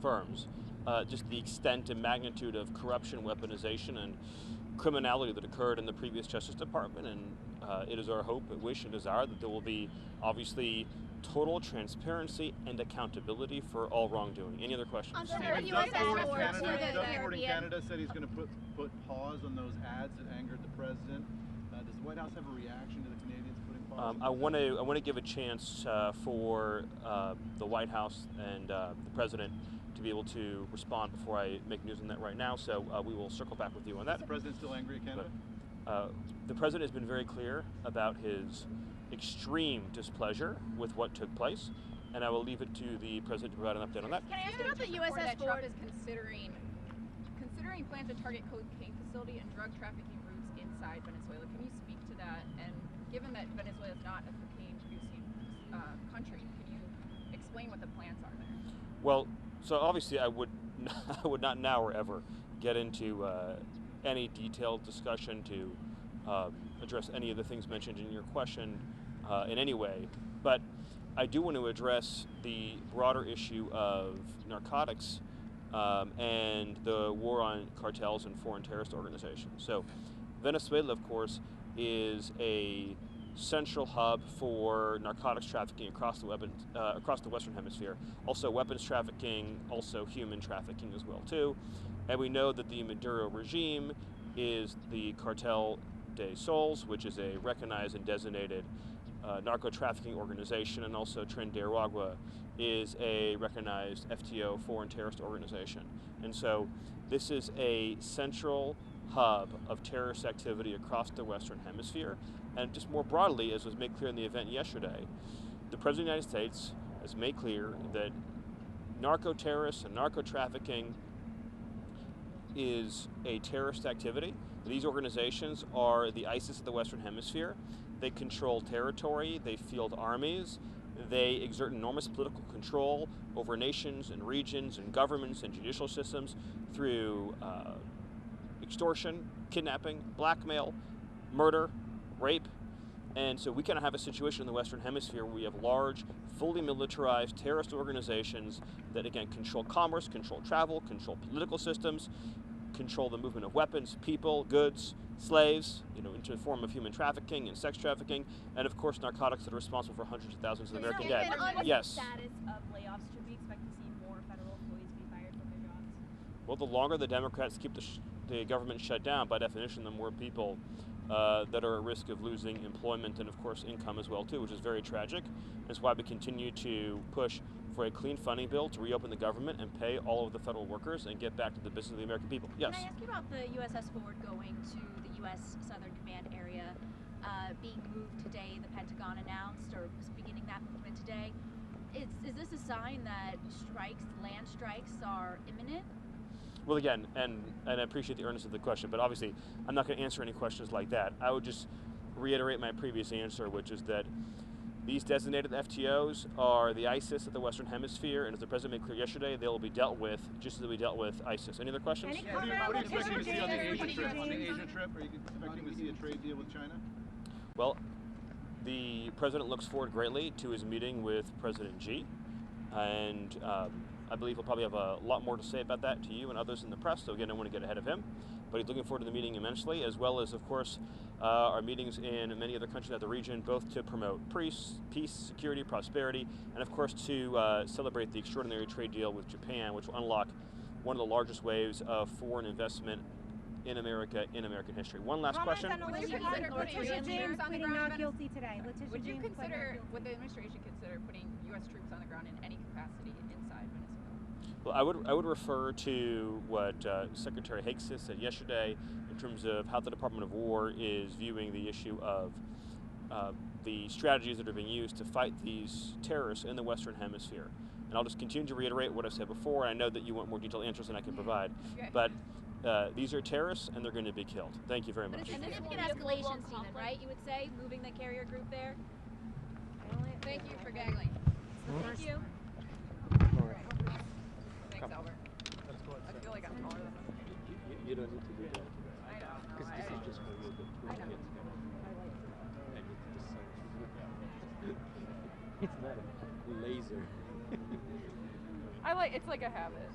firms, just the extent and magnitude of corruption, weaponization, and criminality that occurred in the previous Justice Department, and it is our hope, wish, and desire that there will be obviously total transparency and accountability for all wrongdoing. Any other questions? Doug Ford in Canada said he's going to put pause on those ads that angered the president. Does the White House have a reaction to the Canadians putting pause? I want to give a chance for the White House and the president to be able to respond before I make news on that right now. So we will circle back with you on that. Is the president still angry at Canada? The president has been very clear about his extreme displeasure with what took place, and I will leave it to the president to provide an update on that. Can I ask about the USS Trump is considering plans to target cocaine facility and drug trafficking routes inside Venezuela? Can you speak to that? And given that Venezuela is not a cocaine-producing country, can you explain what the plans are there? Well, so obviously I would not now or ever get into any detailed discussion to address any of the things mentioned in your question in any way, but I do want to address the broader issue of narcotics and the war on cartels and foreign terrorist organizations. So Venezuela, of course, is a central hub for narcotics trafficking across the Western Hemisphere. Also weapons trafficking, also human trafficking as well too. And we know that the Maduro regime is the Cartel de Sols, which is a recognized and designated narco-trafficking organization, and also Tren de Aragua is a recognized FTO, foreign terrorist organization. And so this is a central hub of terrorist activity across the Western Hemisphere. And just more broadly, as was made clear in the event yesterday, the President of the United States has made clear that narco-terrorists and narco-trafficking is a terrorist activity. These organizations are the ISIS of the Western Hemisphere. They control territory, they field armies, they exert enormous political control over nations and regions and governments and judicial systems through extortion, kidnapping, blackmail, murder, rape. And so we kind of have a situation in the Western Hemisphere where we have large, fully militarized terrorist organizations that, again, control commerce, control travel, control political systems, control the movement of weapons, people, goods, slaves, into the form of human trafficking and sex trafficking, and of course narcotics that are responsible for hundreds of thousands of American dead. Yes. Status of layoffs, should we expect to see more federal employees be fired from their jobs? Well, the longer the Democrats keep the government shut down, by definition, the more people that are at risk of losing employment and, of course, income as well, too, which is very tragic. That's why we continue to push for a clean funding bill to reopen the government and pay all of the federal workers and get back to the business of the American people. Yes? Can I ask you about the USS Ford going to the U.S. Southern Command area being moved today? The Pentagon announced, or was beginning that movement today. Is this a sign that land strikes, are imminent? Well, again, and I appreciate the earnestness of the question, but obviously I'm not going to answer any questions like that. I would just reiterate my previous answer, which is that these designated FTOs are the ISIS of the Western Hemisphere, and as the President made clear yesterday, they will be dealt with just as we dealt with ISIS. Any other questions? What are you expecting to see on the Asian trip? Are you expecting to see a trade deal with China? Well, the President looks forward greatly to his meeting with President Xi, and I believe he'll probably have a lot more to say about that to you and others in the press, so again, I don't want to get ahead of him. But he's looking forward to the meeting immensely, as well as, of course, our meetings in many other countries of the region, both to promote peace, security, prosperity, and of course to celebrate the extraordinary trade deal with Japan, which will unlock one of the largest waves of foreign investment in America, in American history. One last question. Would the administration consider putting U.S. troops on the ground in any capacity inside Venezuela? Well, I would refer to what Secretary Higgs said yesterday in terms of how the Department of War is viewing the issue of the strategies that are being used to fight these terrorists in the Western Hemisphere. And I'll just continue to reiterate what I've said before. I know that you want more detailed answers than I can provide, but these are terrorists and they're going to be killed. Thank you very much. And this is an escalation, Stephen, right? You would say, moving the carrier group there? Thank you for gangling. Thank you. Thanks, Albert. I feel like I'm taller than him. You don't need to do that. I know. Because this is just for you. I know. It's not a laser. I like it's like a habit.